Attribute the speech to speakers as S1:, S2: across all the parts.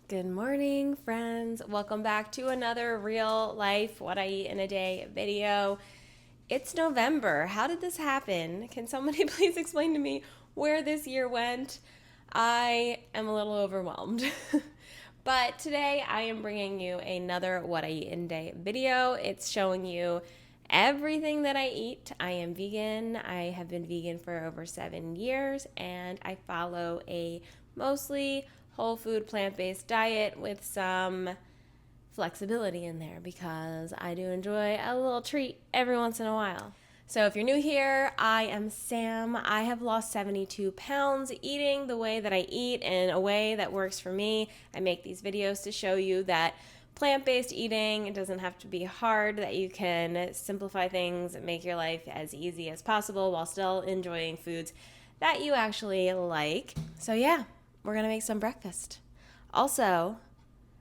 S1: Good morning, friends. Welcome back to another real life what I eat in a day video. It's November. How did this happen? Can somebody please explain to me where this year went? I am a little overwhelmed. But today I am bringing you another what I eat in a day video. It's showing you everything that I eat. I am vegan. I have been vegan for over 7 years, and I follow a mostly whole food plant-based diet with some flexibility in there because I do enjoy a little treat every once in a while. So if you're new here, I am Sam. I have lost 72 pounds eating the way that I eat in a way that works for me. I make these videos to show you that plant-based eating, it doesn't have to be hard, that you can simplify things and make your life as easy as possible while still enjoying foods that you actually like. So yeah, we're gonna make some breakfast. Also,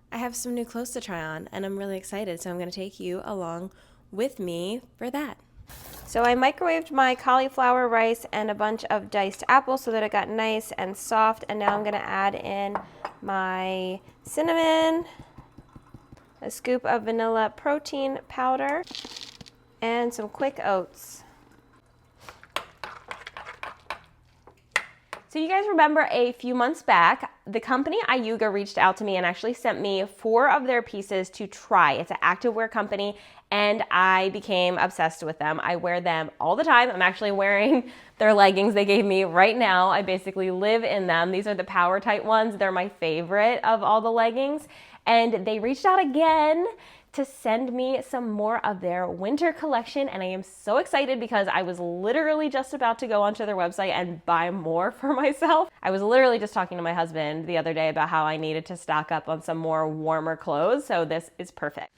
S1: I have some new clothes to try on and I'm really excited, so I'm gonna take you along with me for that. So I microwaved my cauliflower rice and a bunch of diced apples so that it got nice and soft, and now I'm gonna add in my cinnamon, a scoop of vanilla protein powder, and some quick oats. So you guys remember a few months back, the company IUGA reached out to me and actually sent me 4 of their pieces to try. It's an activewear company, and I became obsessed with them. I wear them all the time. I'm actually wearing their leggings they gave me right now. I basically live in them. These are the power tight ones. They're my favorite of all the leggings. And they reached out again to send me some more of their winter collection, and I am so excited because I was literally just about to go onto their website and buy more for myself. I was literally just talking to my husband the other day about how I needed to stock up on some more warmer clothes, so this is perfect.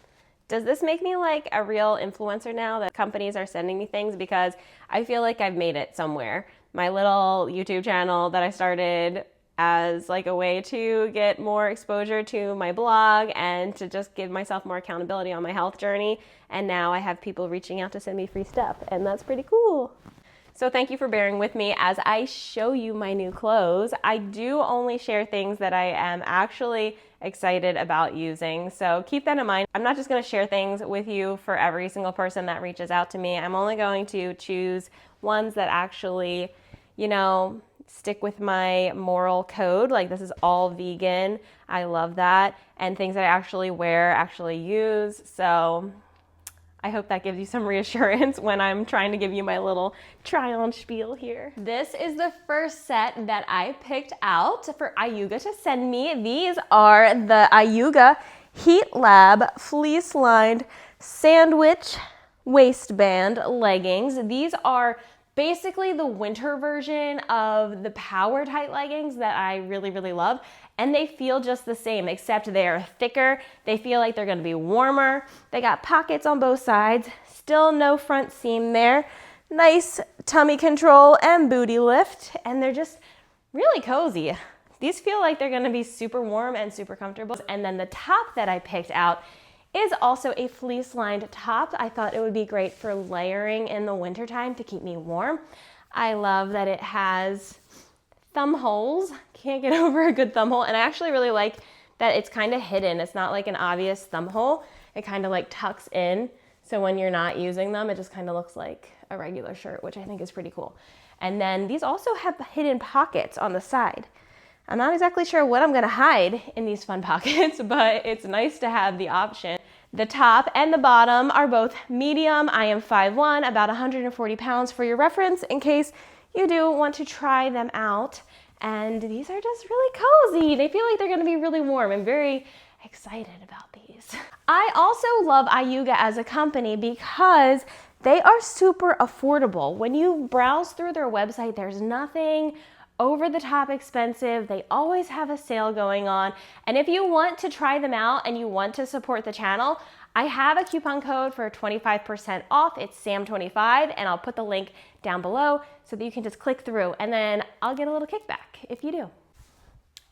S1: Does this make me like a real influencer now that companies are sending me things? Because I feel like I've made it somewhere. My little YouTube channel that I started as like a way to get more exposure to my blog and to just give myself more accountability on my health journey. And now I have people reaching out to send me free stuff, and that's pretty cool. So thank you for bearing with me as I show you my new clothes. I do only share things that I am actually excited about using, so keep that in mind. I'm not just going to share things with you for every single person that reaches out to me. I'm only going to choose ones that actually, stick with my moral code. Like, this is all vegan. I love that. And things that I actually wear, actually use. So I hope that gives you some reassurance when I'm trying to give you my little try-on spiel here. This is the first set that I picked out for IUGA to send me. These are the IUGA Heat Lab fleece-lined sandwich waistband leggings. These are basically the winter version of the power tight leggings that I really, really love. And they feel just the same, except they are thicker. They feel like they're gonna be warmer. They got pockets on both sides, still no front seam there. Nice tummy control and booty lift, and they're just really cozy. These feel like they're gonna be super warm and super comfortable. And then the top that I picked out is also a fleece-lined top. I thought it would be great for layering in the wintertime to keep me warm. I love that it has thumb holes. Can't get over a good thumb hole. And I actually really like that it's kind of hidden. It's not like an obvious thumb hole. It kind of like tucks in. So when you're not using them, it just kind of looks like a regular shirt, which I think is pretty cool. And then these also have hidden pockets on the side. I'm not exactly sure what I'm gonna hide in these fun pockets, but it's nice to have the option. The top and the bottom are both medium. I am 5'1", about 140 pounds for your reference in case you do want to try them out. And these are just really cozy. They feel like they're gonna be really warm. I'm very excited about these. I also love IUGA as a company because they are super affordable. When you browse through their website, there's nothing over the top expensive. They always have a sale going on. And if you want to try them out and you want to support the channel, I have a coupon code for 25% off. It's SAM25, and I'll put the link down below so that you can just click through, and then I'll get a little kickback if you do.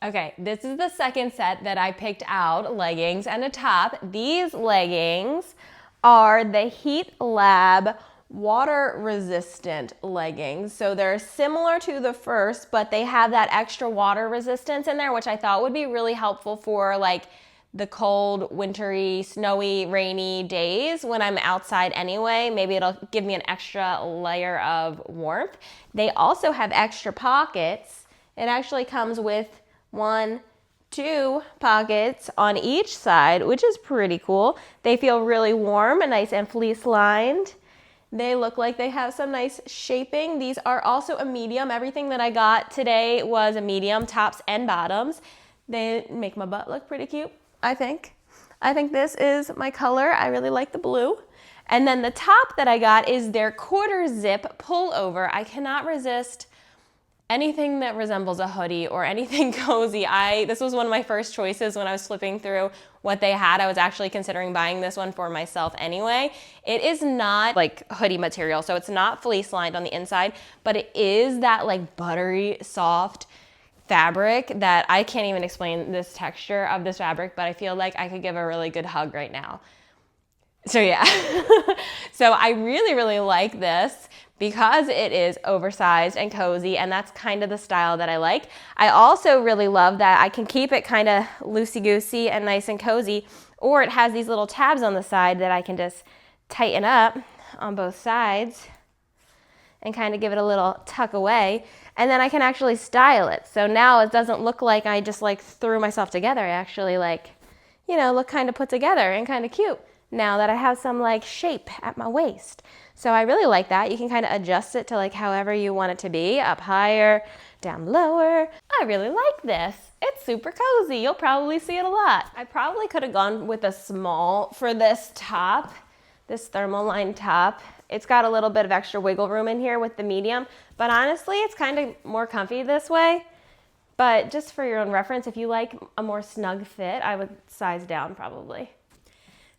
S1: Okay, this is the second set that I picked out, leggings and a top. These leggings are the Heat Lab water resistant leggings. So they're similar to the first, but they have that extra water resistance in there, which I thought would be really helpful for like the cold, wintry, snowy, rainy days when I'm outside anyway. Maybe it'll give me an extra layer of warmth. They also have extra pockets. It actually comes with 1, 2 pockets on each side, which is pretty cool. They feel really warm and nice and fleece lined. They look like they have some nice shaping. These are also a medium. Everything that I got today was a medium, tops and bottoms. They make my butt look pretty cute, I think. I think this is my color. I really like the blue. And then the top that I got is their quarter zip pullover. I cannot resist anything that resembles a hoodie or anything cozy. This was one of my first choices when I was flipping through what they had. I was actually considering buying this one for myself anyway. It is not like hoodie material, so it's not fleece lined on the inside, but it is that like buttery, soft fabric that I can't even explain this texture of this fabric, but I feel like I could give a really good hug right now. So yeah, so I really, really like this because it is oversized and cozy, and that's kind of the style that I like. I also really love that I can keep it kind of loosey-goosey and nice and cozy, or it has these little tabs on the side that I can just tighten up on both sides and kind of give it a little tuck away, and then I can actually style it. So now it doesn't look like I just like threw myself together. I actually like, you know, look kind of put together and kind of cute now that I have some like shape at my waist. So I really like that. You can kind of adjust it to like however you want it to be, up higher, down lower. I really like this. It's super cozy. You'll probably see it a lot. I probably could have gone with a small for this top, this thermal line top. It's got a little bit of extra wiggle room in here with the medium, but honestly, it's kind of more comfy this way. But just for your own reference, if you like a more snug fit, I would size down probably.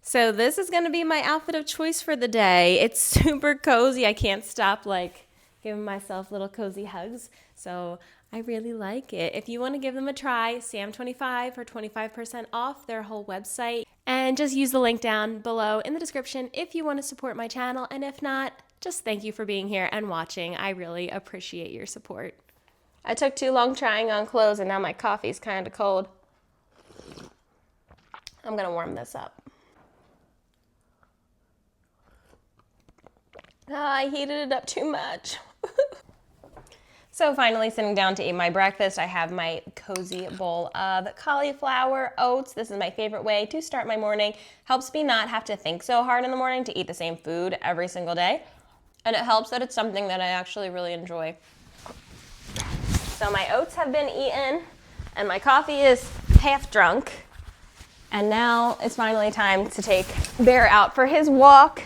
S1: So this is gonna be my outfit of choice for the day. It's super cozy. I can't stop like giving myself little cozy hugs. So I really like it. If you wanna give them a try, Sam25 for 25% off their whole website. And just use the link down below in the description if you wanna support my channel. And if not, just thank you for being here and watching. I really appreciate your support. I took too long trying on clothes and now my coffee's kinda cold. I'm gonna warm this up. Oh, I heated it up too much. So finally sitting down to eat my breakfast, I have my cozy bowl of cauliflower oats. This is my favorite way to start my morning. Helps me not have to think so hard in the morning to eat the same food every single day. And it helps that it's something that I actually really enjoy. So my oats have been eaten and my coffee is half drunk. And now it's finally time to take Bear out for his walk.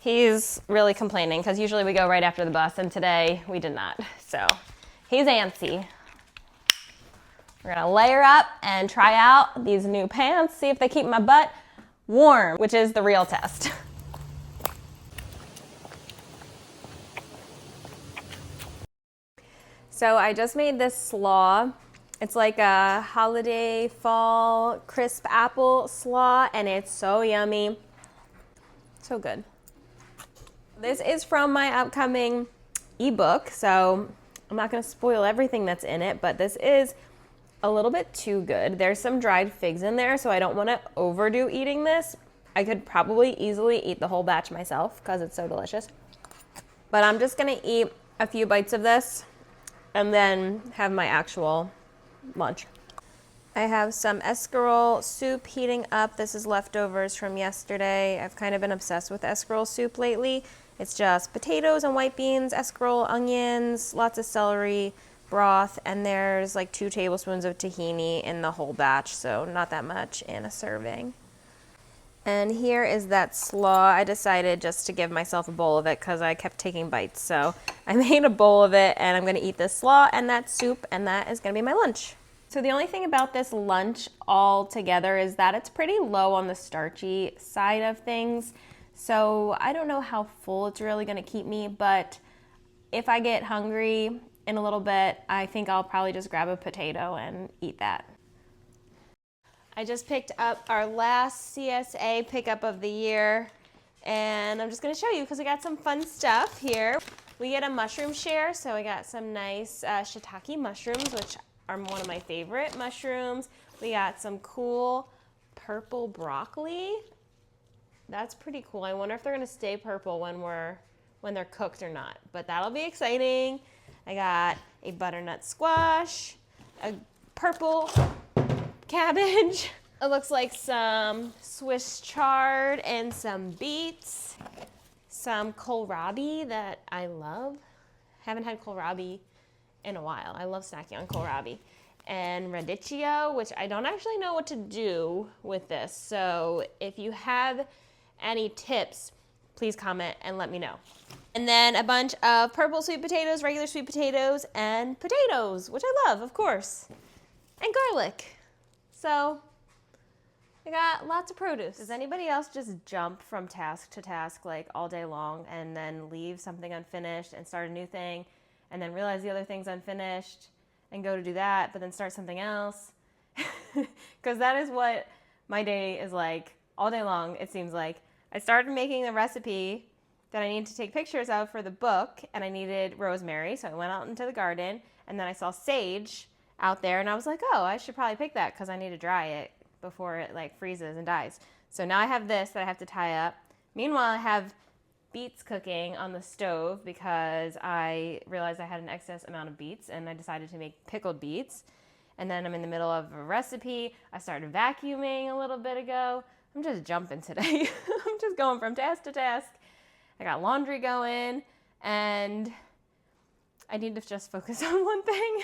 S1: He's really complaining because usually we go right after the bus and today we did not. So he's antsy. We're gonna layer up and try out these new pants, see if they keep my butt warm, which is the real test. So I just made this slaw. It's like a holiday fall crisp apple slaw and it's so yummy. So good. This is from my upcoming ebook, so I'm not going to spoil everything that's in it, but this is a little bit too good. There's some dried figs in there, so I don't want to overdo eating this. I could probably easily eat the whole batch myself because it's so delicious. But I'm just going to eat a few bites of this and then have my actual lunch. I have some escarole soup heating up. This is leftovers from yesterday. I've kind of been obsessed with escarole soup lately. It's just potatoes and white beans, escarole, onions, lots of celery, broth, and there's like 2 tablespoons of tahini in the whole batch, so not that much in a serving. And here is that slaw. I decided just to give myself a bowl of it because I kept taking bites. So I made a bowl of it and I'm gonna eat this slaw and that soup, and that is gonna be my lunch. So the only thing about this lunch all together is that it's pretty low on the starchy side of things. So I don't know how full it's really gonna keep me, but if I get hungry in a little bit, I think I'll probably just grab a potato and eat that. I just picked up our last CSA pickup of the year. And I'm just gonna show you because we got some fun stuff here. We get a mushroom share, so I got some nice shiitake mushrooms, which are one of my favorite mushrooms. We got some cool purple broccoli. That's pretty cool. I wonder if they're gonna stay purple when they're cooked or not, but that'll be exciting. I got a butternut squash, a purple cabbage. It looks like some Swiss chard and some beets, some kohlrabi that I love. Haven't had kohlrabi in a while. I love snacking on kohlrabi. And radicchio, which I don't actually know what to do with this. So if you have any tips, please comment and let me know. And then a bunch of purple sweet potatoes, regular sweet potatoes, and potatoes, which I love, of course, and garlic. So I got lots of produce. Does anybody else just jump from task to task like all day long and then leave something unfinished and start a new thing and then realize the other thing's unfinished and go to do that, but then start something else? Because that is what my day is like all day long, it seems like. I started making the recipe that I need to take pictures of for the book, and I needed rosemary, so I went out into the garden, and then I saw sage out there, and I was like, oh, I should probably pick that because I need to dry it before it like freezes and dies. So now I have this that I have to tie up. Meanwhile, I have beets cooking on the stove because I realized I had an excess amount of beets, and I decided to make pickled beets. And then I'm in the middle of a recipe. I started vacuuming a little bit ago. I'm just jumping today. I'm just going from task to task. I got laundry going, and I need to just focus on one thing.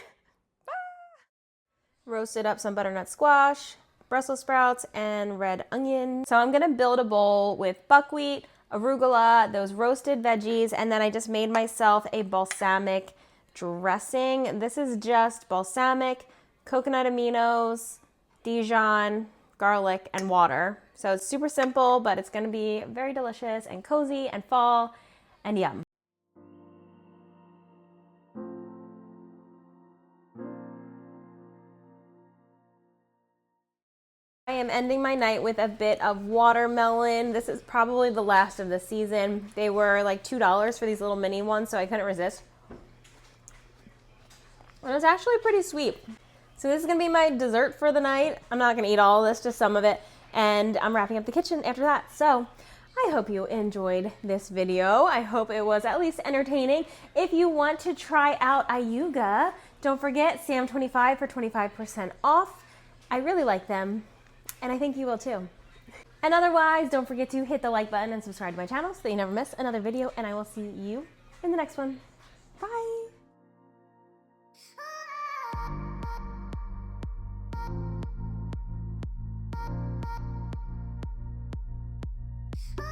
S1: Roasted up some butternut squash, Brussels sprouts, and red onion. So I'm gonna build a bowl with buckwheat, arugula, those roasted veggies, and then I just made myself a balsamic dressing. This is just balsamic, coconut aminos, Dijon, garlic, and water. So it's super simple, but it's gonna be very delicious and cozy and fall and yum. I am ending my night with a bit of watermelon. This is probably the last of the season. They were like $2 for these little mini ones, so I couldn't resist. And it's actually pretty sweet. So this is gonna be my dessert for the night. I'm not gonna eat all of this, just some of it. And I'm wrapping up the kitchen after that. So I hope you enjoyed this video. I hope it was at least entertaining. If you want to try out IUGA, don't forget Sam25 for 25% off. I really like them, and I think you will too. And otherwise, don't forget to hit the like button and subscribe to my channel so that you never miss another video, and I will see you in the next one. Bye.
S2: Oh